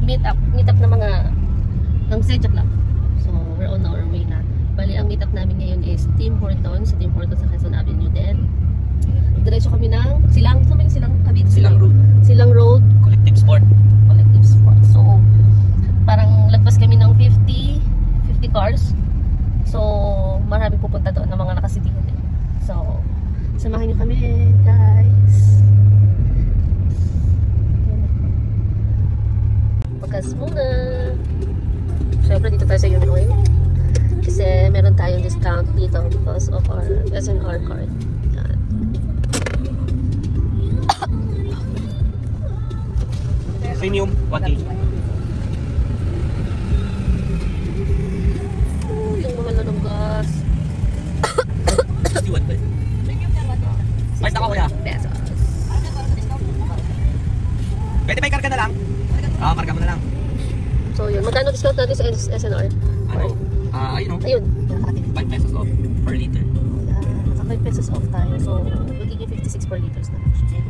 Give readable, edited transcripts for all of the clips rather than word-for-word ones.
Meet up na mga ng Sechak lang. So, we're on our way na. Bali, ang meet up namin ngayon is Tim Hortons. Sa Tim Hortons sa Quezon Avenue din. Diretso kami ng Silang, saan ba yung Silang? Kabit? Silang Road. Silang Road. Collective Sport. Collective Sport. So, parang lagpas kami ng 50 cars. So, marami pupunta doon ng mga nakasitingan din. So, samahan nyo kami, guys. Pagkas muna. Siyempre, dito tayo sa Unioil. Kasi meron tayong discount dito because of our SNR card. Yan. Premium, 1K. Yung mahal na ng gas. 61 ba? Part ako kuya. Pesos. Pwede may karga na lang? Karga mo na lang. So yun, magkano discount natin sa SNR? Ano? Ayun o. Ayun. 5 pesos off per liter. Naka 5 pesos off tayo. So, magiging 56 per liters na. So, yan.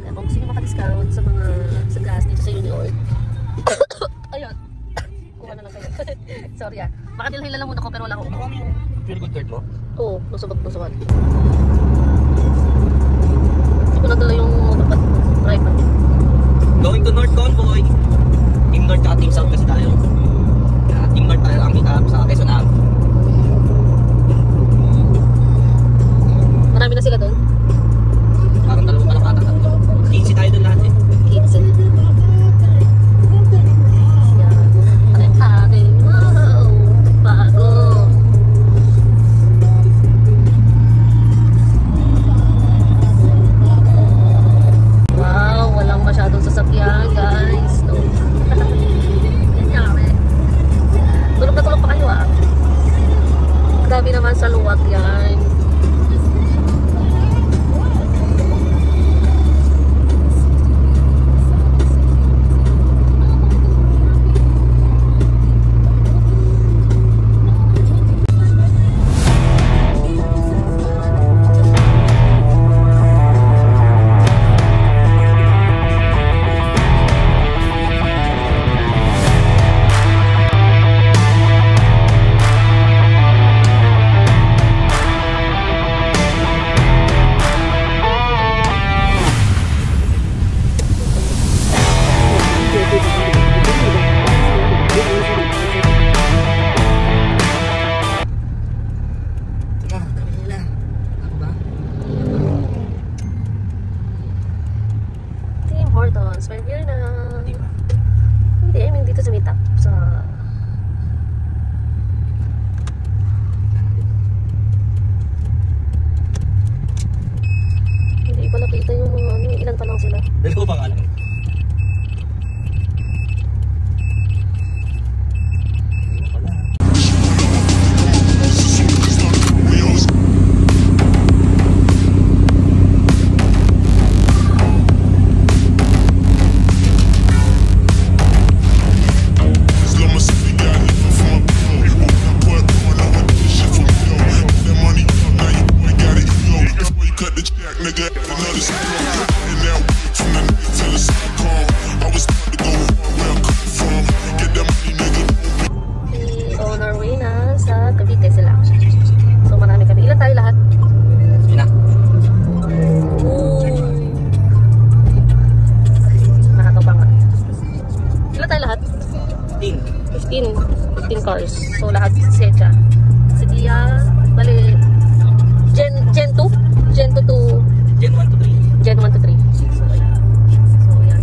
Kaya kung gusto nyo maka-discount sa mga sa gas dito sa Unioil. Ayun. Kuha na lang kayo. Sorry ah. Makadilhay lang muna ko pero wala akong Nakuha mo yung very good third mo? Oo, nusubag-nusugan. Hindi ko nadala yung motorpad drive natin. Going to North Convoy. Team North at Team South kasi tayo. Team North tayo ang meet up sa Quezon Ave. Marami na sila doon? Parang dalawa pa lang ata. 15 tayo doon lahat eh. 15. Yan. Aking wow! Bago! Wow! Walang masyadong sasakyan, guys. No. Kanyari. Tulog na tulog pa kayo ah. Grabe naman sa luwag yan. We're here na. Hindi, I mean dito sa meet up. Sa... Hindi ko nakita yung mga ano, ilan pa lang sila. Dalawa pa nga lang. Cars. So lahat Secha. Sige bali Gen 2? Gen 2 to Gen 1 to 3. Gen 1 to 3. So yan. So yan.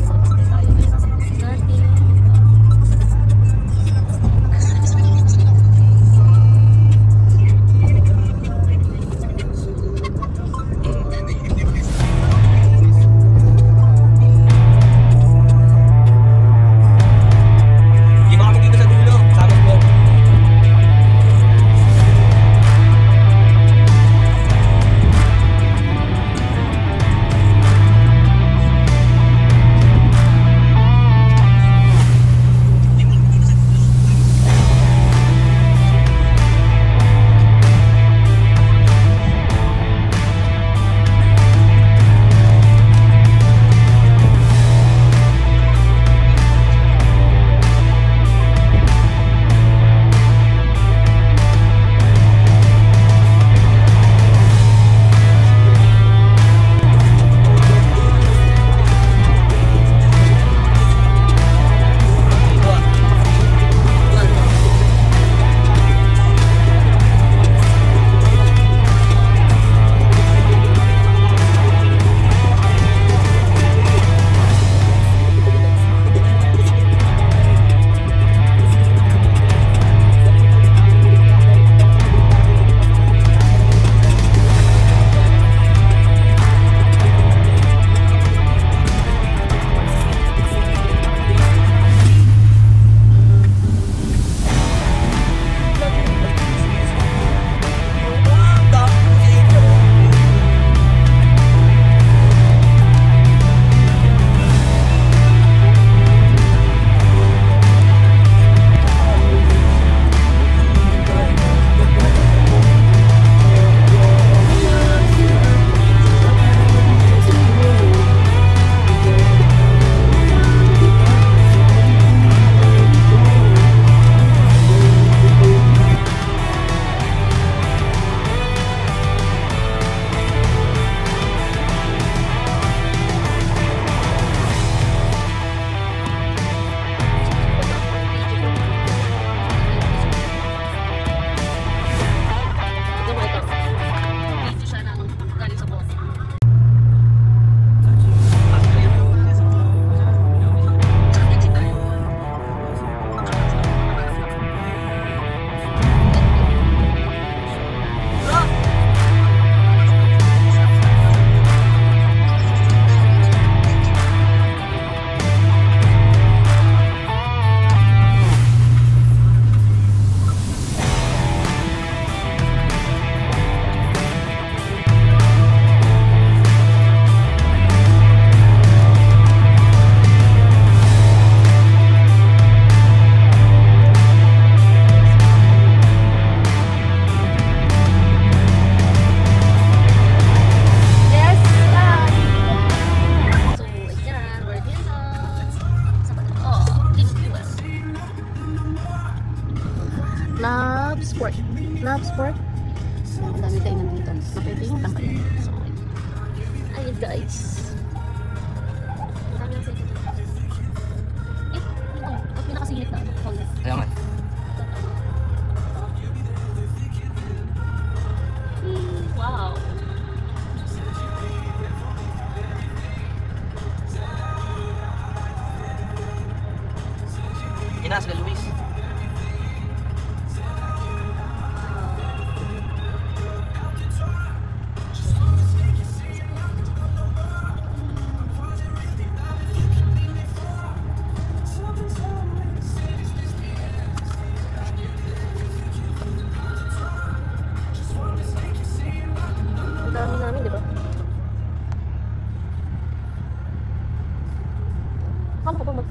Akala ko ba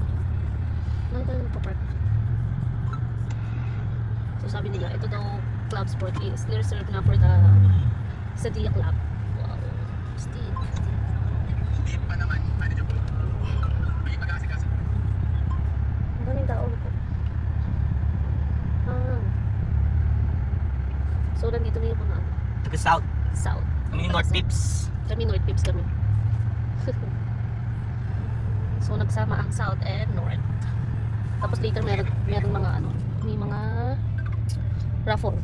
Nakita tayo magpa-park. So sabi nila, ito daw Club Sport is reserved na for the Sadia Club. Wow. Steep. Steep pa naman. Manageable. May pag-asikasa. Ang daming tao po. So nandito na yung mga Taga South. South. Kami yung North Tips. Kami North Tips kami. So nagsama ang South and North. Tapos later meron mga may mga raffle.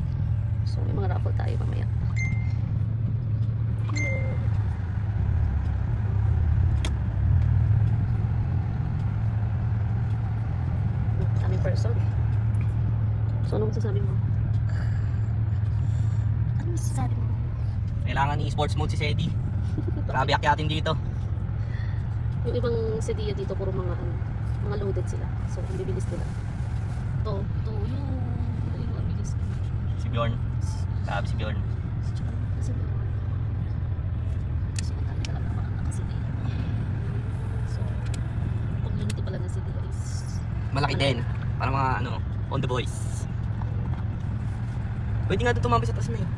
So may mga raffle tayo mamaya. Daming person. So ano masasabi mo? Ano masasabi mo? Kailangan i-sports mode si Sedi. Grabe akyatin dito. Yung ibang Sadia dito puro mga loaded sila. So ang bibilis nila. To yung mabilis. Si Bjorn. Grabe si Bjorn. Kasi ang dami talaga mga nakasadia. So community pala na Sadia is Malaki din. Para mga on the boys. Pwede nga doon tumambay sa taas na eh.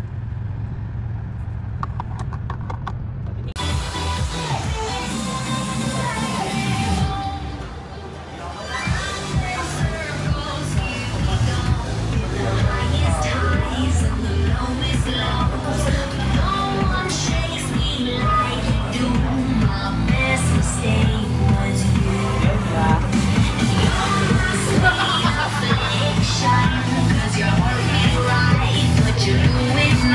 Cause you're right, but you're doing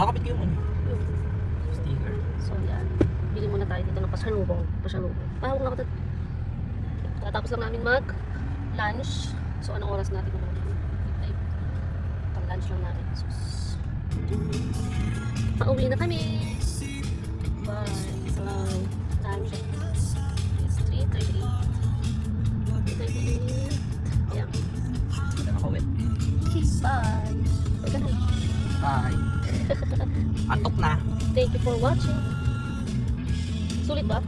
Kakapit kayo muna. Yung Sticker. So yan, bili muna tayo dito ng pasalubong. Pahawag na ako dito. Tatapos lang namin mag-lunch. So anong oras natin kung pag-lunch lang natin. Sus. Pauwi na kami. Bye. So, time check. It's 3:38. 3:38. Ayan. Hindi na nakawit. Bye. Ganun. Bye. Antok na. Thank you for watching. Sulit ba?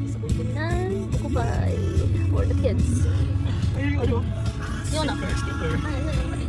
Sabutin na. Goodbye for the kids. Ayun. Yun na. Sticker. Ah, yun na.